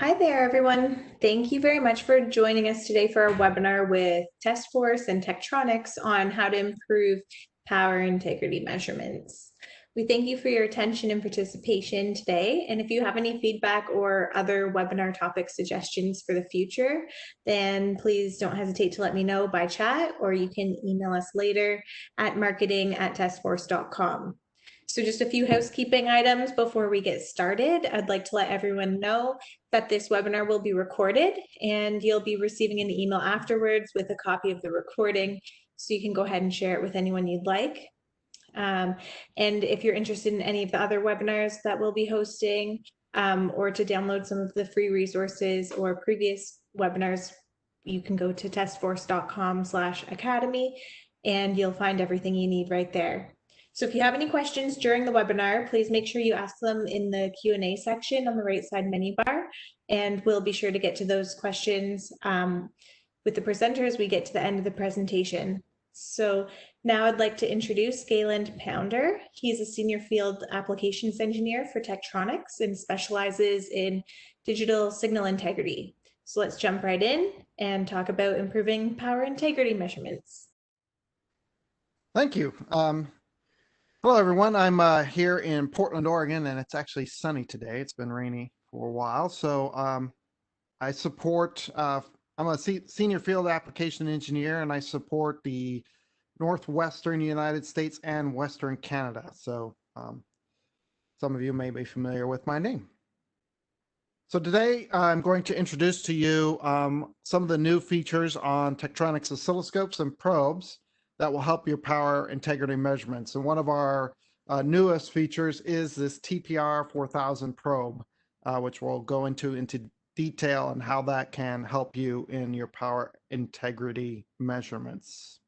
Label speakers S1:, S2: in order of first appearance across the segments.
S1: Hi there, everyone. Thank you very much for joining us today for our webinar with Testforce and Tektronix on how to improve power integrity measurements. We thank you for your attention and participation today. And if you have any feedback or other webinar topic suggestions for the future, then please don't hesitate to let me know by chat, or you can email us later at marketing@testforce.com. So just a few housekeeping items before we get started. I'd like to let everyone know that this webinar will be recorded and you'll be receiving an email afterwards with a copy of the recording, so you can go ahead and share it with anyone you'd like. And if you're interested in any of the other webinars that we'll be hosting, or to download some of the free resources or previous webinars, you can go to testforce.com/academy and you'll find everything you need right there. So if you have any questions during the webinar, please make sure you ask them in the Q&A section on the right side menu bar, and we'll be sure to get to those questions with the presenter as we get to the end of the presentation. So now I'd like to introduce Galen Pounder. He's a senior field applications engineer for Tektronix and specializes in digital signal integrity. So let's jump right in and talk about improving power integrity measurements.
S2: Thank you. Hello, everyone. I'm here in Portland, Oregon, and it's actually sunny today. It's been rainy for a while. So I support, I'm a senior field application engineer, and I support the Northwestern United States and Western Canada. So some of you may be familiar with my name. So today I'm going to introduce to you some of the new features on Tektronix oscilloscopes and probes that will help your power integrity measurements. And one of our newest features is this TPR 4000 probe, which we'll go into detail on how that can help you in your power integrity measurements.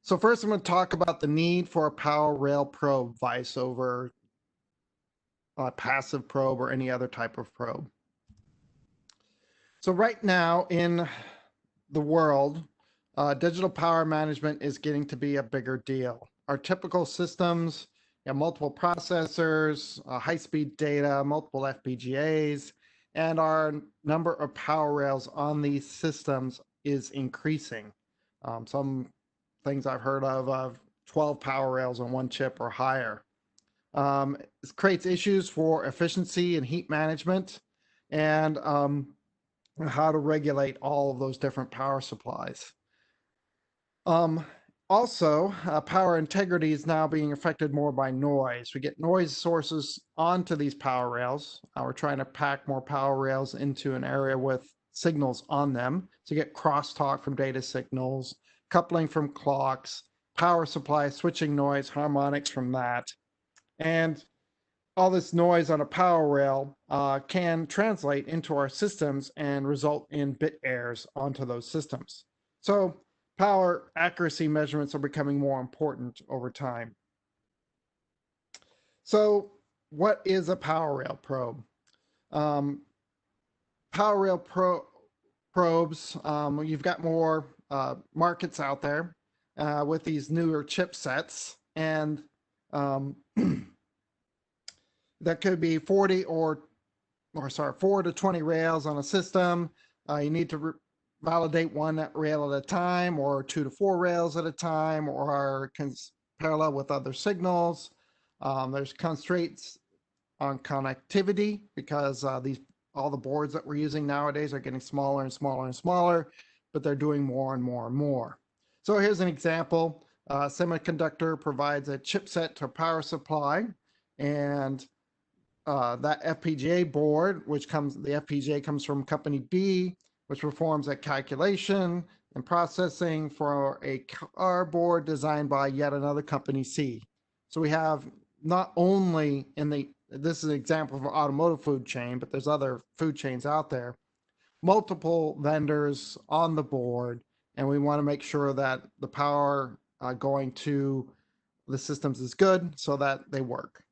S2: So first I'm going to talk about the need for a power rail probe device over a passive probe or any other type of probe. So right now in the world, digital power management is getting to be a bigger deal. Our typical systems have multiple processors, high-speed data, multiple FPGAs, and our number of power rails on these systems is increasing. Some things I've heard of 12 power rails on one chip or higher. This creates issues for efficiency and heat management, and how to regulate all of those different power supplies. Also, power integrity is now being affected more by noise. We get noise sources onto these power rails. We're trying to pack more power rails into an area with signals on them. So you get crosstalk from data signals, coupling from clocks, power supply switching noise, harmonics from that. And all this noise on a power rail can translate into our systems and result in bit errors onto those systems. So power accuracy measurements are becoming more important over time. So what is a power rail probe? Power rail probes, you've got more markets out there with these newer chipsets, and that could be 4 to 20 rails on a system. You need to validate one rail at a time, or 2 to 4 rails at a time, or parallel with other signals. There's constraints on connectivity because all the boards that we're using nowadays are getting smaller and smaller and smaller, but they're doing more and more and more. So here's an example. Semiconductor provides a chipset to a power supply, and that FPGA board, the FPGA comes from company B, which performs a calculation and processing for a car board designed by yet another company C. So we have not only this is an example of an automotive food chain, but there's other food chains out there, multiple vendors on the board, and we want to make sure that the power going to the systems is good so that they work.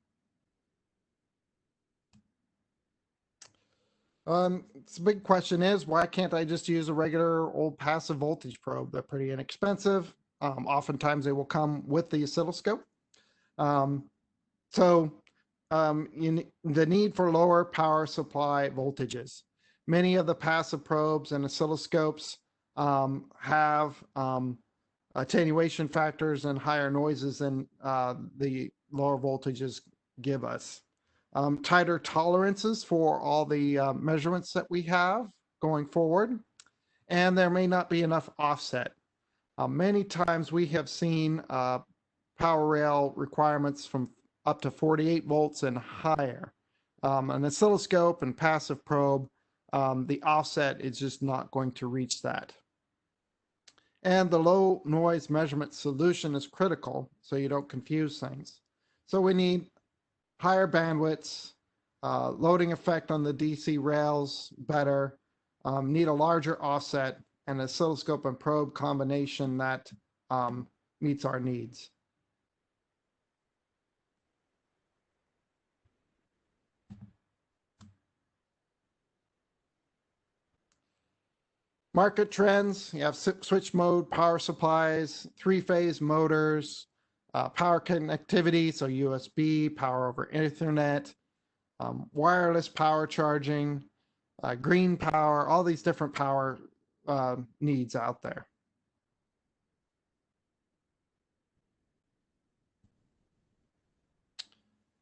S2: The big question is, why can't I just use a regular old passive voltage probe? They're pretty inexpensive. Oftentimes they will come with the oscilloscope. So the need for lower power supply voltages. Many of the passive probes and oscilloscopes have attenuation factors and higher noises than the lower voltages give us. Tighter tolerances for all the measurements that we have going forward, and there may not be enough offset. Many times we have seen power rail requirements from up to 48 volts and higher. An oscilloscope and passive probe, the offset is just not going to reach that. And the low noise measurement solution is critical so you don't confuse things. So we need higher bandwidths, loading effect on the DC rails better, need a larger offset, and oscilloscope and probe combination that meets our needs. Market trends, you have switch mode power supplies, three-phase motors, power connectivity, so USB, power over Ethernet, wireless power charging, green power, all these different power needs out there.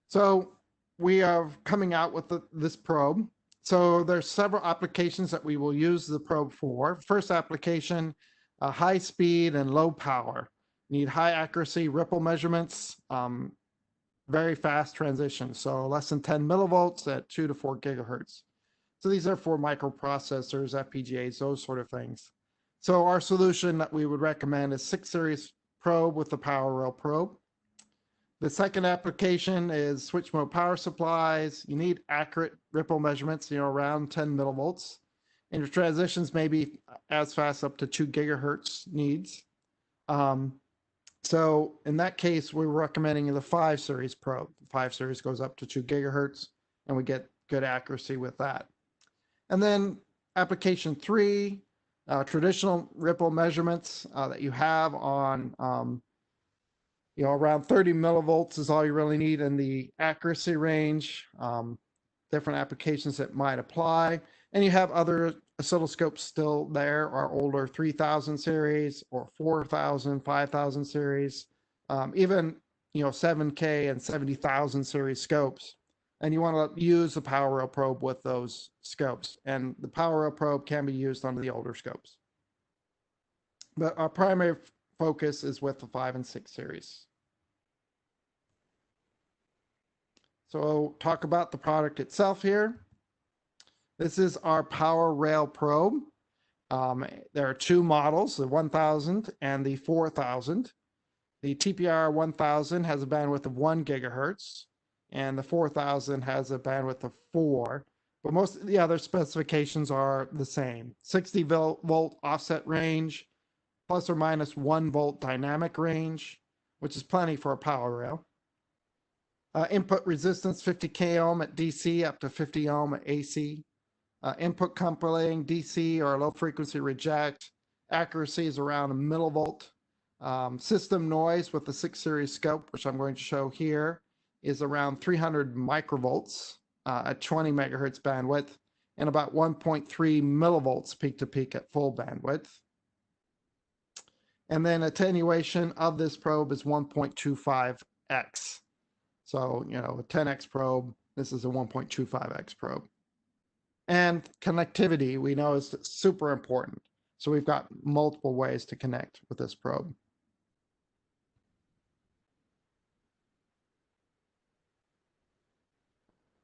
S2: So we are coming out with this probe. So there's several applications that we will use the probe for. First application, high speed and low power. Need high accuracy ripple measurements, very fast transition. So less than 10 millivolts at 2 to 4 gigahertz. So these are for microprocessors, FPGAs, those sort of things. So our solution that we would recommend is 6 series probe with the power rail probe. The second application is switch mode power supplies. You need accurate ripple measurements, around 10 millivolts. And your transitions may be as fast up to 2 gigahertz needs. So in that case, we're recommending the 5 series probe. The 5 series goes up to 2 gigahertz, and we get good accuracy with that. And then application 3, traditional ripple measurements that you have on around 30 millivolts is all you really need in the accuracy range. Different applications that might apply. And you have other oscilloscopes still there, our older 3000 series or 4000, 5000 series, even 7K and 70,000 series scopes. And you want to use the power rail probe with those scopes. And the power rail probe can be used on the older scopes. But our primary focus is with the 5 and 6 series. So talk about the product itself here. This is our power rail probe. There are 2 models, the 1000 and the 4000. The TPR 1000 has a bandwidth of 1 gigahertz, and the 4000 has a bandwidth of 4. But most of the other specifications are the same. 60 volt offset range, plus or minus 1 volt dynamic range, which is plenty for a power rail. Input resistance 50k ohm at DC up to 50 ohm at AC. Input coupling DC or low frequency reject. Accuracy is around a millivolt. System noise with the 6 series scope, which I'm going to show here, is around 300 microvolts at 20 megahertz bandwidth and about 1.3 millivolts peak to peak at full bandwidth. And then attenuation of this probe is 1.25x. So, a 10x probe, this is a 1.25x probe. And connectivity, we know, is super important. So we've got multiple ways to connect with this probe.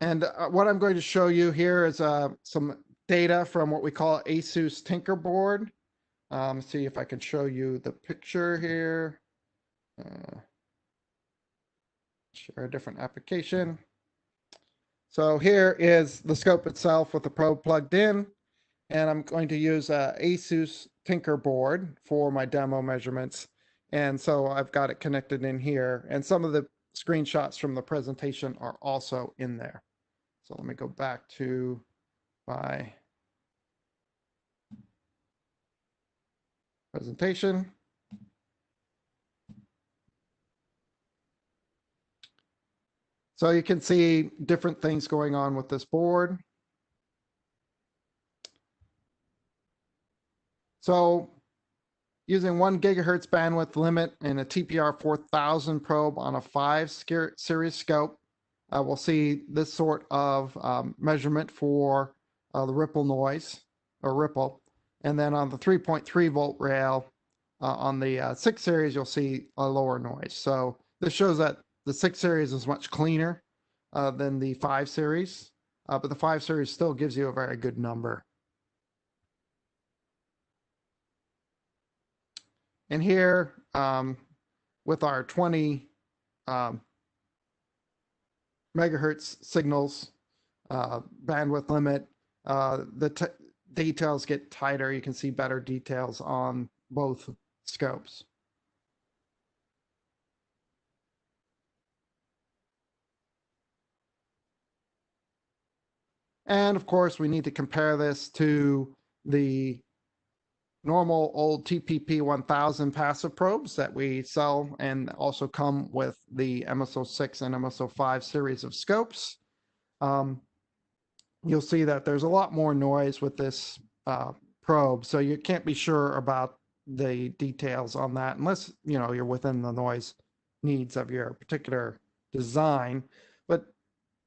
S2: And what I'm going to show you here is some data from what we call ASUS Tinkerboard. See if I can show you the picture here. Share a different application. So here is the scope itself with the probe plugged in, and I'm going to use ASUS Tinkerboard for my demo measurements. And so I've got it connected in here, and some of the screenshots from the presentation are also in there. So let me go back to my presentation. So you can see different things going on with this board. So using 1 gigahertz bandwidth limit and a TPR 4000 probe on a 5 series scope, we'll see this sort of measurement for the ripple noise or ripple. And then on the 3.3 volt rail on the 6 series, you'll see a lower noise. So this shows that the 6 series is much cleaner than the 5 series, but the 5 series still gives you a very good number. And here, with our 20 megahertz signals bandwidth limit, the details get tighter. You can see better details on both scopes. And of course, we need to compare this to the normal old TPP 1000 passive probes that we sell and also come with the MSO6 and MSO5 series of scopes. You'll see that there's a lot more noise with this probe, so you can't be sure about the details on that unless you're within the noise needs of your particular design. But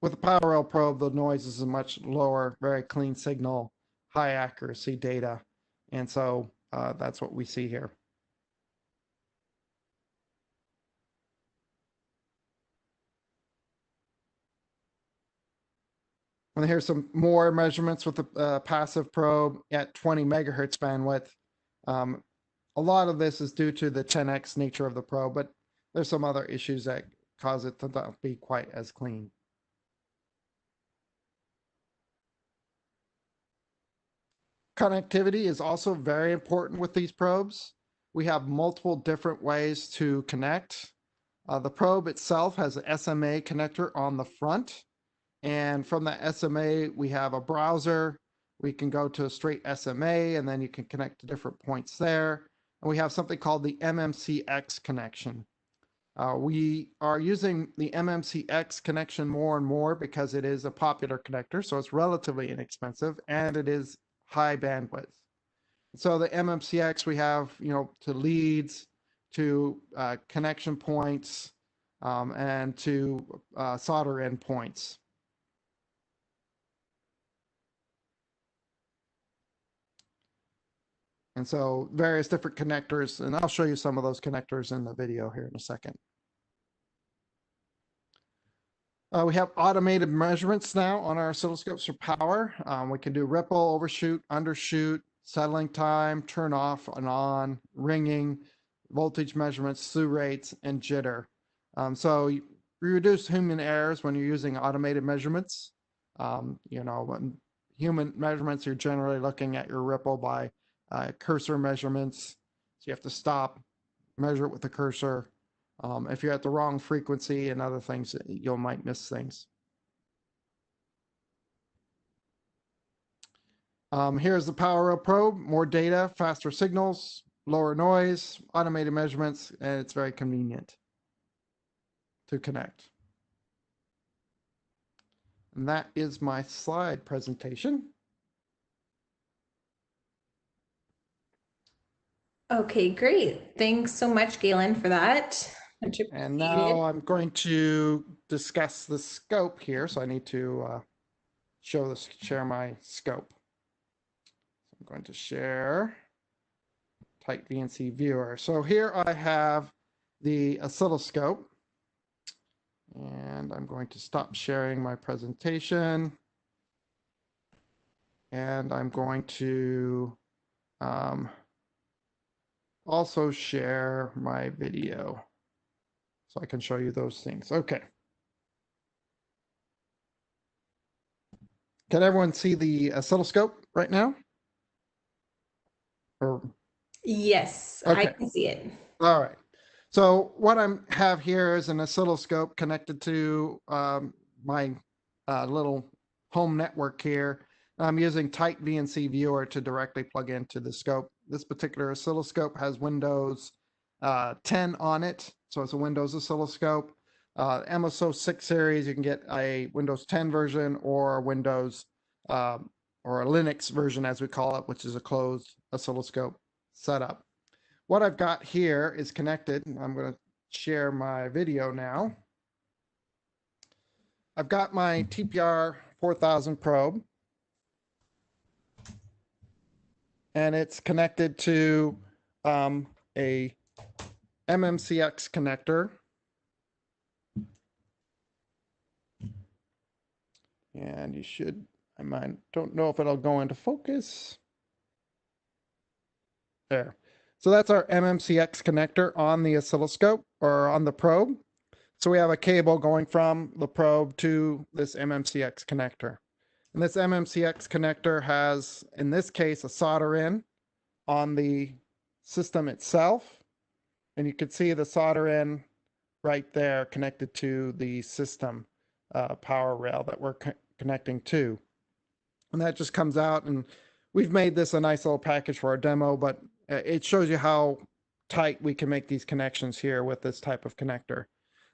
S2: with a power rail probe, the noise is a much lower, very clean signal, high accuracy data. And so that's what we see here. And here's some more measurements with the passive probe at 20 megahertz bandwidth. A lot of this is due to the 10x nature of the probe, but there's some other issues that cause it to not be quite as clean. Connectivity is also very important with these probes. We have multiple different ways to connect. The probe itself has an SMA connector on the front. And from that SMA, we have a browser. We can go to a straight SMA, and then you can connect to different points there. And we have something called the MMCX connection. We are using the MMCX connection more and more because it is a popular connector, so it's relatively inexpensive, and it is high bandwidth. So the MMCX we have, to leads, to connection points, and to solder endpoints. And so various different connectors, and I'll show you some of those connectors in the video here in a second. We have automated measurements now on our oscilloscopes for power. We can do ripple, overshoot, undershoot, settling time, turn off and on, ringing, voltage measurements, slew rates, and jitter. So you reduce human errors when you're using automated measurements. When human measurements, you're generally looking at your ripple by cursor measurements. So you have to stop, measure it with the cursor. If you're at the wrong frequency and other things, you might miss things. Here's the power up probe, more data, faster signals, lower noise, automated measurements, and it's very convenient to connect. And that is my slide presentation.
S1: Okay, great. Thanks so much, Galen, for that. Much appreciated.
S2: And now I'm going to discuss the scope here. So I need to share my scope. So I'm going to share Tight VNC viewer. So here I have the oscilloscope. And I'm going to stop sharing my presentation. And I'm going to also share my video so I can show you those things. Okay. Can everyone see the oscilloscope right now? Or...
S1: Yes,
S2: okay.
S1: I can see it.
S2: All right. So what I have here is an oscilloscope connected to my little home network here. I'm using Tight VNC viewer to directly plug into the scope. This particular oscilloscope has Windows 10 on it, so it's a Windows oscilloscope. MSO 6 series, you can get a Windows 10 version or Windows or a Linux version, as we call it, which is a closed oscilloscope setup. What I've got here is connected. I'm going to share my video now. I've got my TPR 4000 probe, and it's connected to a MMCX connector. And you should, don't know if it'll go into focus. There. So that's our MMCX connector on the oscilloscope or on the probe. So we have a cable going from the probe to this MMCX connector. And this MMCX connector has, in this case, a solder in on the system itself. And you can see the solder in right there connected to the system power rail that we're connecting to. And that just comes out, and we've made this a nice little package for our demo, but it shows you how tight we can make these connections here with this type of connector.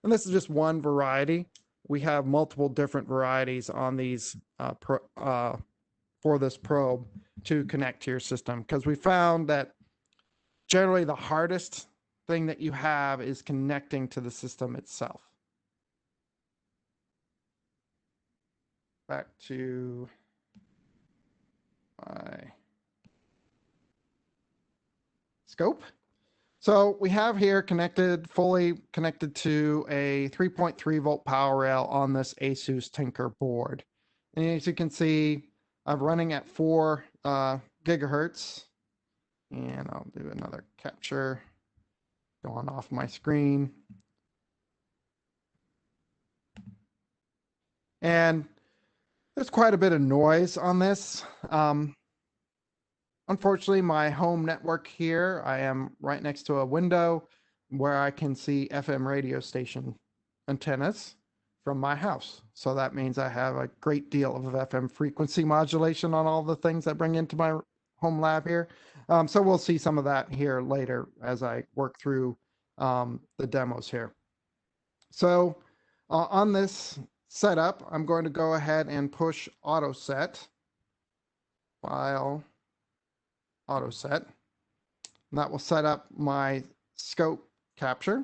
S2: And this is just one variety. We have multiple different varieties on these for this probe to connect to your system, because we found that generally the hardest thing that you have is connecting to the system itself. Back to my scope. So we have here fully connected to a 3.3 volt power rail on this Asus Tinker board. And as you can see, I'm running at 4 gigahertz. And I'll do another capture going off my screen. And there's quite a bit of noise on this. Unfortunately, my home network here, I am right next to a window where I can see FM radio station antennas from my house. So that means I have a great deal of FM frequency modulation on all the things I bring into my home lab here. So we'll see some of that here later as I work through the demos here. So on this setup, I'm going to go ahead and push auto set, file, auto set. And that will set up my scope capture.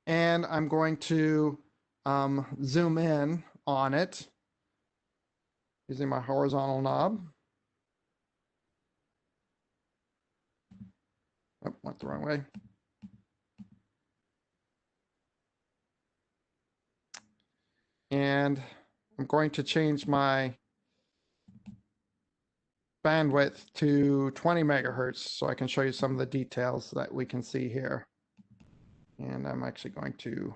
S2: And I'm going to zoom in on it using my horizontal knob. Oh, went the wrong way. And I'm going to change my bandwidth to 20 megahertz so I can show you some of the details that we can see here. And I'm actually going to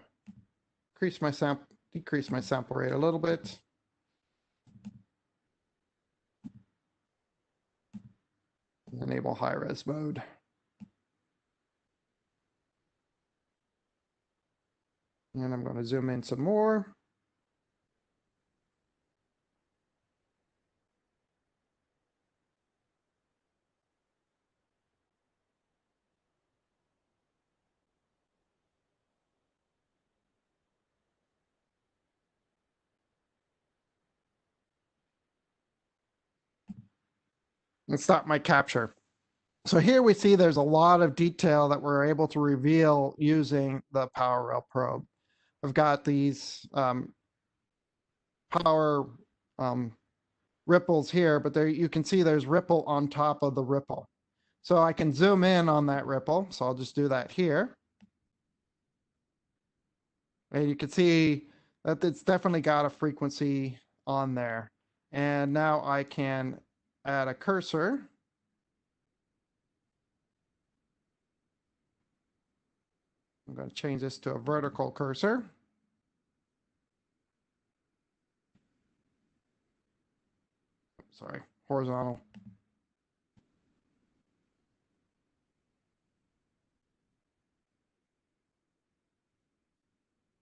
S2: decrease my sample rate a little bit. Enable high res mode. And I'm going to zoom in some more. And stop my capture. So here we see there's a lot of detail that we're able to reveal using the power rail probe. I've got these power ripples here, but there you can see there's ripple on top of the ripple. So I can zoom in on that ripple. So I'll just do that here. And you can see that it's definitely got a frequency on there. And now I can add a cursor. I'm going to change this to a vertical cursor. Sorry, horizontal.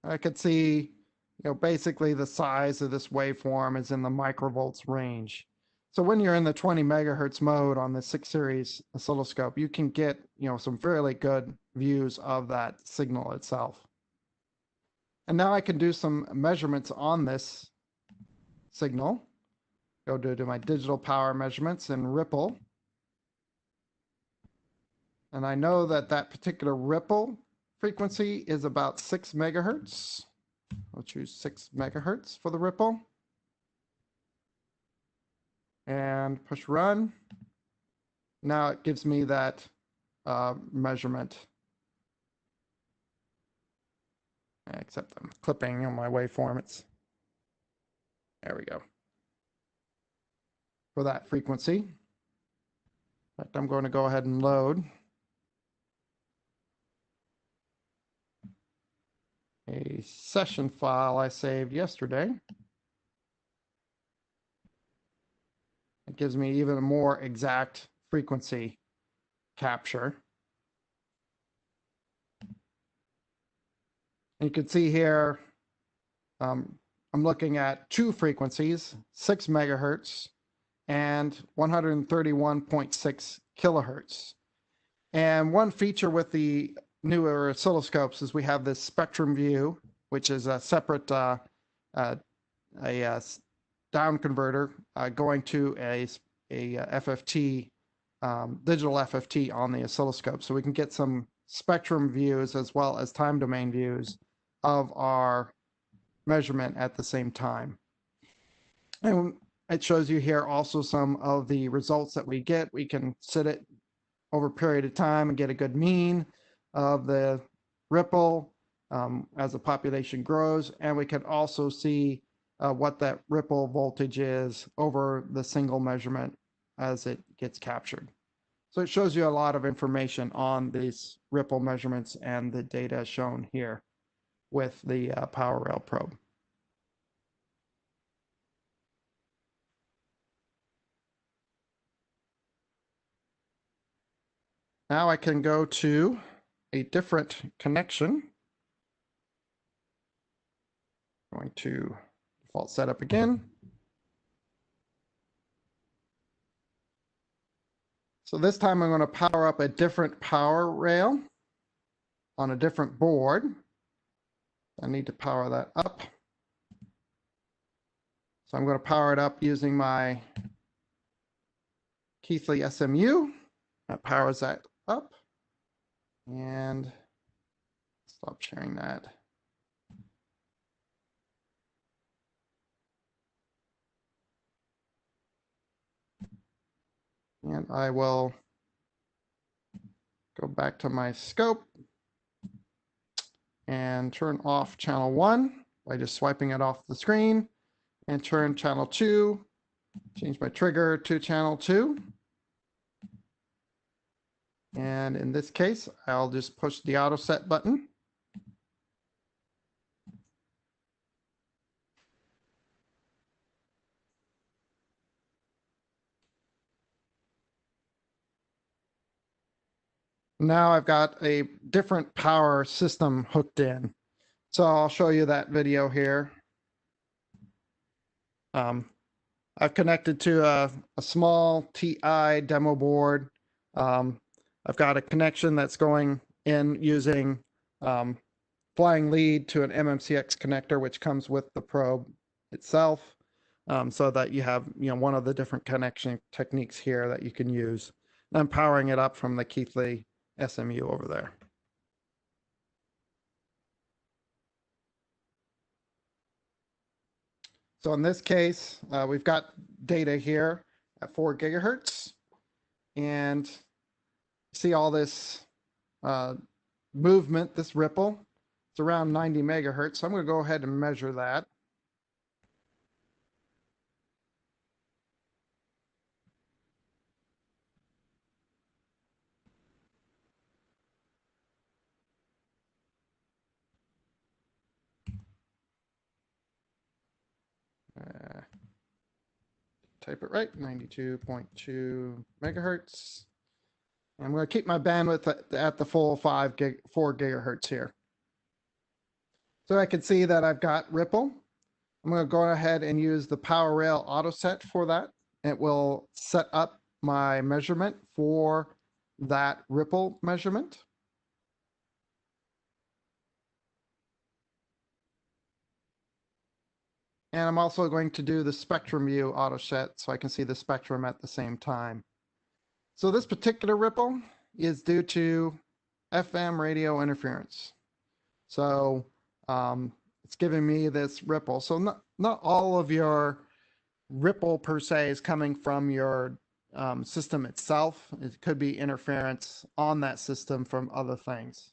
S2: I could see, basically the size of this waveform is in the microvolts range. So when you're in the 20 megahertz mode on the 6 series oscilloscope, you can get, some fairly good views of that signal itself. And now I can do some measurements on this signal. Go to my digital power measurements and ripple. And I know that that particular ripple frequency is about 6 megahertz. I'll choose 6 megahertz for the ripple. And push run. Now it gives me that measurement. Except I'm clipping on my waveform. There we go. For that frequency. In fact, I'm going to go ahead and load a session file I saved yesterday. It gives me even a more exact frequency capture. And you can see here, I'm looking at two frequencies, 6 megahertz and 131.6 kilohertz. And one feature with the newer oscilloscopes is we have this spectrum view, which is a separate down converter going to a FFT, digital FFT on the oscilloscope. So we can get some spectrum views as well as time domain views of our measurement at the same time. And it shows you here also some of the results that we get. We can set it over a period of time and get a good mean of the ripple as the population grows. And we can also see what that ripple voltage is over the single measurement as it gets captured. So it shows you a lot of information on these ripple measurements and the data shown here with the Power Rail probe. Now I can go to a different connection. Going to default setup again. So this time I'm going to power up a different power rail on a different board. I need to power that up. So I'm going to power it up using my Keithley SMU. That powers that up. And stop sharing that. And I will go back to my scope and turn off channel 1 by just swiping it off the screen, and turn channel 2, change my trigger to channel 2. And in this case, I'll just push the auto set button. Now I've got a different power system hooked in. So I'll show you that video here. I've connected to a small TI demo board. I've got a connection that's going in using flying lead to an MMCX connector, which comes with the probe itself, so that you have one of the different connection techniques here that you can use. And I'm powering it up from the Keithley SMU over there. So in this case, we've got data here at 4 gigahertz, and see all this movement, this ripple. It's around 90 megahertz. So I'm going to go ahead and measure that. Type it right, 92.2 megahertz. I'm going to keep my bandwidth at the full 4 gigahertz here. So I can see that I've got ripple. I'm going to go ahead and use the Power Rail auto set for that it will set up my measurement for that ripple measurement. And I'm also going to do the spectrum view auto set so I can see the spectrum at the same time. So this particular ripple is due to FM radio interference. So it's giving me this ripple. So not all of your ripple per se is coming from your system itself. It could be interference on that system from other things.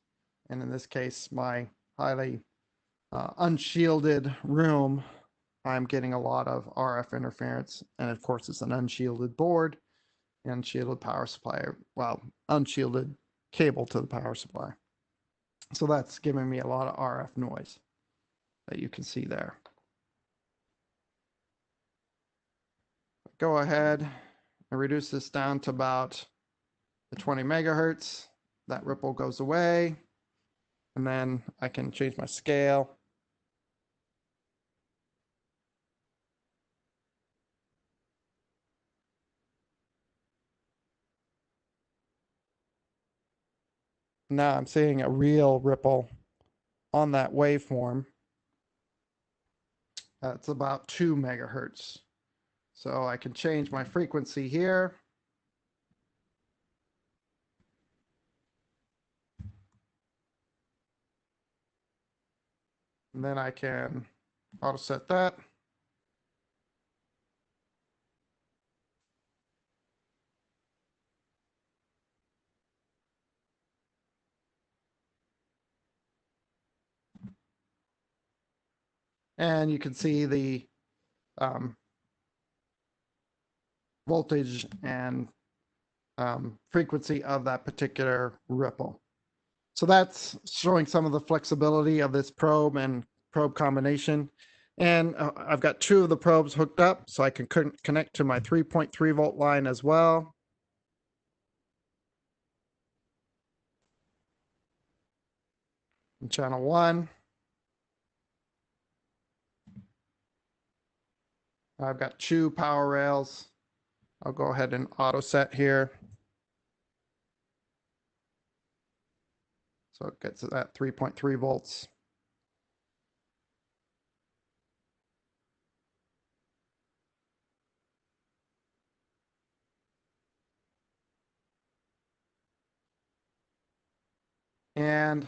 S2: And in this case, my highly unshielded room, I'm getting a lot of RF interference. And of course, it's an unshielded board, unshielded power supply, well, unshielded cable to the power supply. So that's giving me a lot of RF noise that you can see there. Go ahead and reduce this down to about the 20 megahertz. That ripple goes away. And then I can change my scale. Now I'm seeing a real ripple on that waveform. It's about 2 megahertz. So I can change my frequency here. And then I can auto set that. And you can see the voltage and frequency of that particular ripple. So that's showing some of the flexibility of this probe and probe combination. And I've got 2 of the probes hooked up, so I can connect to my 3.3 volt line as well. And channel 1. I've got 2 power rails. I'll go ahead and auto set here. So it gets at 3.3 volts. And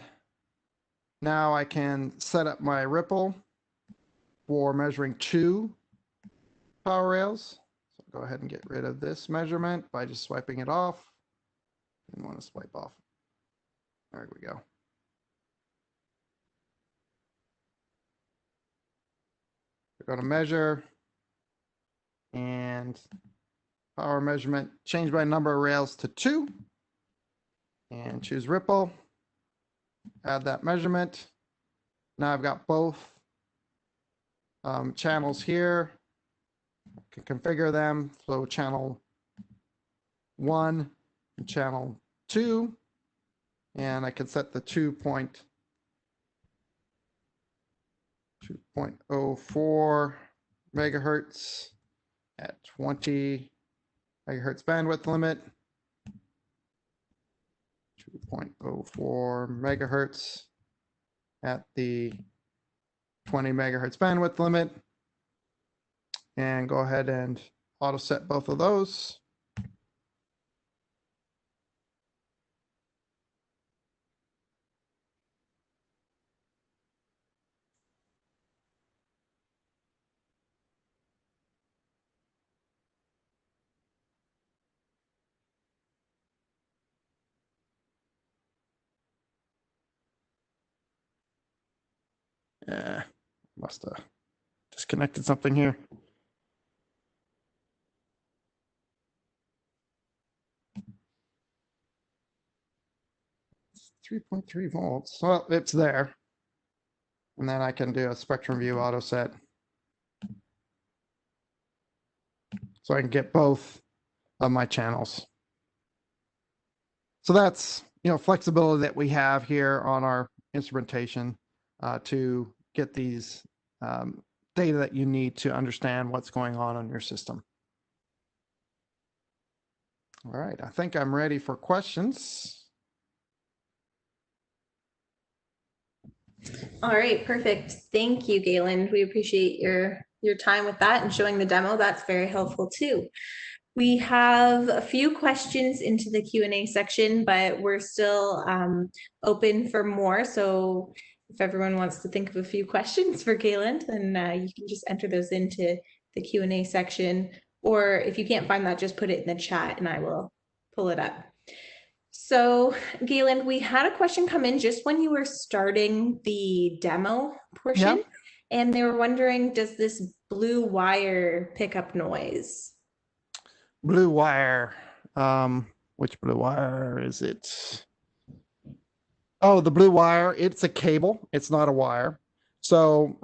S2: now I can set up my ripple for measuring 2 power rails. So go ahead and get rid of this measurement by just swiping it off. Didn't want to swipe off. There we go. We're going to measure and power measurement, change my number of rails to 2 and choose ripple. Add that measurement. Now I've got both channels here. I can configure them. So channel 1 and channel 2. And I can set the 2.04 megahertz at 20 megahertz bandwidth limit. 2.04 megahertz at the 20 megahertz bandwidth limit. And go ahead and auto set both of those. Yeah, must have disconnected something here. It's 3.3 volts. Well, it's there. And then I can do a spectrum view auto set. So I can get both of my channels. So that's, flexibility that we have here on our instrumentation to get these data that you need to understand what's going on your system. All right, I think I'm ready for questions.
S1: All right, perfect. Thank you, Galen. We appreciate your time with that and showing the demo. That's very helpful too. We have a few questions into the Q&A section, but we're still open for more. So if everyone wants to think of a few questions for Galen, then you can just enter those into the Q&A section. Or if you can't find that, just put it in the chat and I will pull it up. So, Galen, we had a question come in just when you were starting the demo
S2: Yeah,
S1: portion, and they were wondering, does this blue wire pick up noise?
S2: blue wire. Which blue wire is it? Oh, the blue wire. It's a cable. It's not a wire. So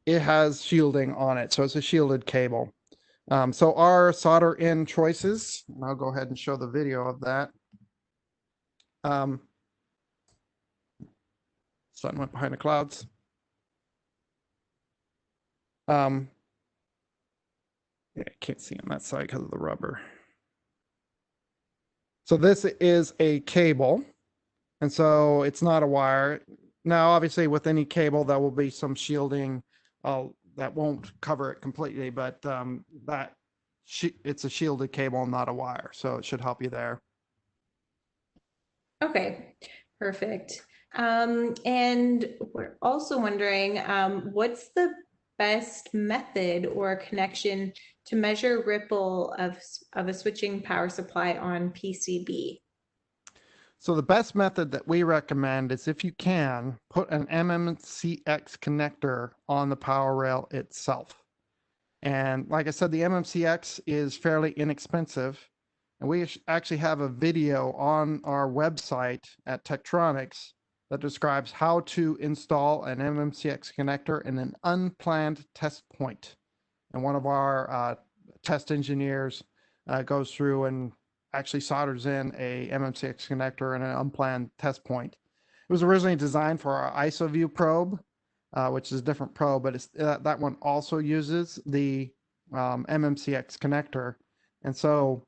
S2: it has shielding on it. So it's a shielded cable. So our solder in choices, I'll go ahead and show the video of that. Sun went behind the clouds. Yeah, I can't see on that side because of the rubber. So this is a cable, and so it's not a wire. Now, obviously, with any cable, there will be some shielding that won't cover it completely, but it's a shielded cable, not a wire, so it should help you there.
S1: Okay, perfect. And we're also wondering, what's the best method or connection to measure ripple of a switching power supply on PCB?
S2: So the best method that we recommend is, if you can, put an MMCX connector on the power rail itself. And like I said, the MMCX is fairly inexpensive. And we actually have a video on our website at Tektronix that describes how to install an MMCX connector in an unplanned test point. And one of our test engineers goes through and actually solders in a MMCX connector in an unplanned test point. It was originally designed for our ISOView probe, which is a different probe, but that one also uses the MMCX connector. And so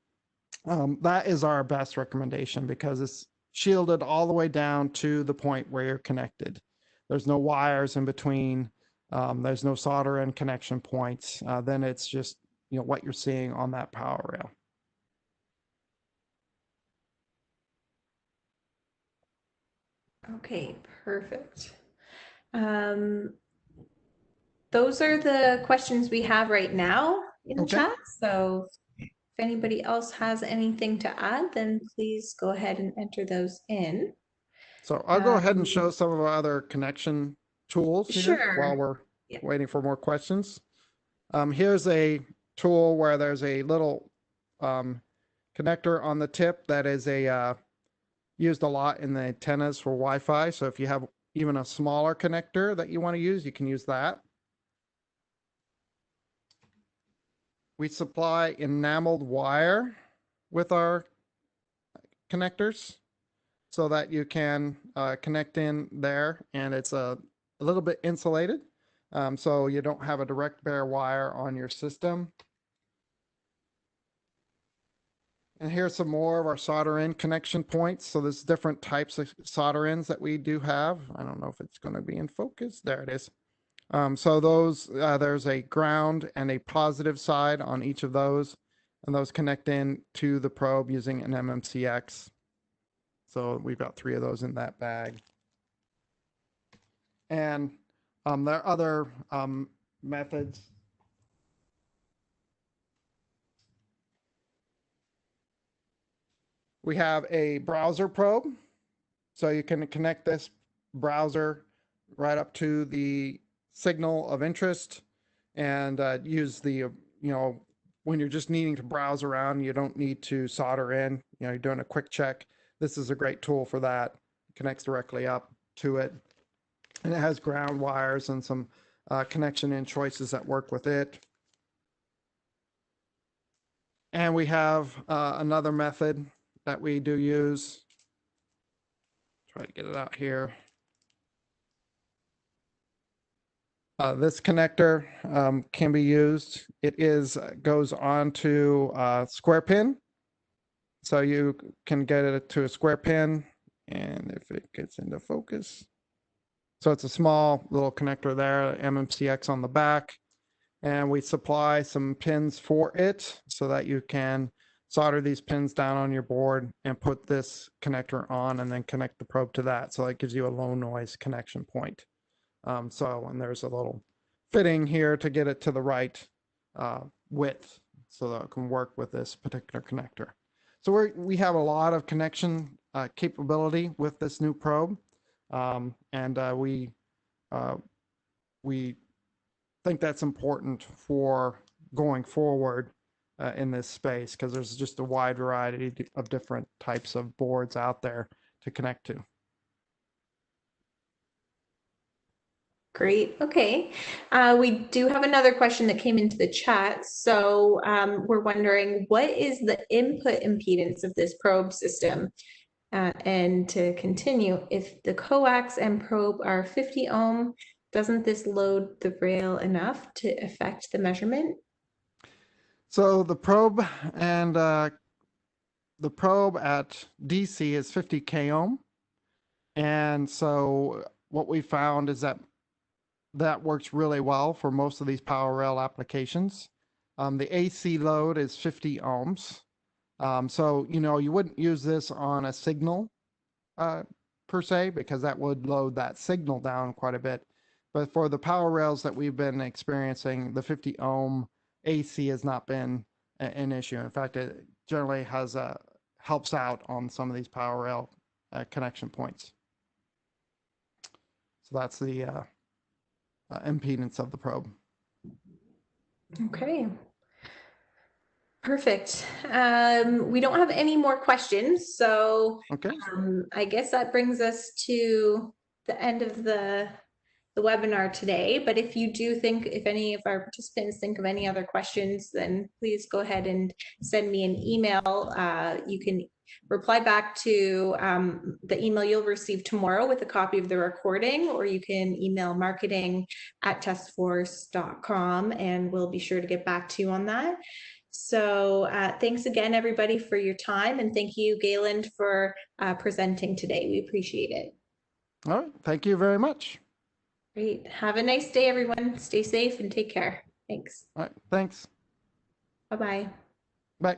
S2: that is our best recommendation because it's shielded all the way down to the point where you're connected. There's no wires in between. There's no solder and connection points. Then it's just what you're seeing on that power rail.
S1: Okay, perfect. Um, those are the questions we have right now in the
S2: Okay.
S1: chat. So if anybody else has anything to add, then please go ahead and enter those in.
S2: So I'll go ahead and
S1: Um,
S2: show some of our other connection tools here while
S1: sure.
S2: we're
S1: Yeah.
S2: waiting for more questions. Here's a tool where there's a little connector on the tip that is used a lot in the antennas for Wi-Fi. So if you have even a smaller connector that you want to use, you can use that. We supply enameled wire with our connectors so that you can connect in there, and it's a little bit insulated, so you don't have a direct bare wire on your system. And here's some more of our solder in connection points. So there's different types of solder ins that we do have. I don't know if it's going to be in focus. There it is. So those, there's a ground and a positive side on each of those, and those connect in to the probe using an MMCX. So we've got 3 of those in that bag. And there are other methods. We have a browser probe. So you can connect this browser right up to the signal of interest and use the, when you're just needing to browse around, you don't need to solder in, you're doing a quick check. This is a great tool for that. It connects directly up to it. And it has ground wires and some connection in choices that work with it. And we have another method that we do use. Try to get it out here. This connector can be used. It goes onto square pin. So you can get it to a square pin, and if it gets into focus. So it's a small little connector there, MMCX on the back, and we supply some pins for it so that you can solder these pins down on your board and put this connector on and then connect the probe to that. So that gives you a low noise connection point. And there's a little fitting here to get it to the right width so that it can work with this particular connector. So we have a lot of connection capability with this new probe, and we think that's important for going forward in this space, because there's just a wide variety of different types of boards out there to connect to.
S1: Great. Okay. We do have another question that came into the chat. So we're wondering, what is the input impedance of this probe system? And to continue, if the coax and probe are 50 ohm, doesn't this load the rail enough to affect the measurement?
S2: So the probe at DC is 50 k ohm. And so what we found is that works really well for most of these power rail applications. The AC load is 50 ohms. So, you wouldn't use this on a signal per se, because that would load that signal down quite a bit. But for the power rails that we've been experiencing, the 50 ohm AC has not been an issue. In fact, it generally helps out on some of these power rail connection points. So that's the impedance of the probe.
S1: Okay. Perfect. We don't have any more questions, so
S2: Okay.
S1: I guess that brings us to the end of the webinar today. But if you do think, if any of our participants think of any other questions, then please go ahead and send me an email. You can reply back to the email you'll receive tomorrow with a copy of the recording, or you can email marketing@testforce.com, and we'll be sure to get back to you on that. So thanks again, everybody, for your time. And thank you, Galen, for presenting today. We appreciate it.
S2: All right. Thank you very much.
S1: Great. Have a nice day, everyone. Stay safe and take care. Thanks.
S2: All right. Thanks.
S1: Bye-bye.
S2: Bye.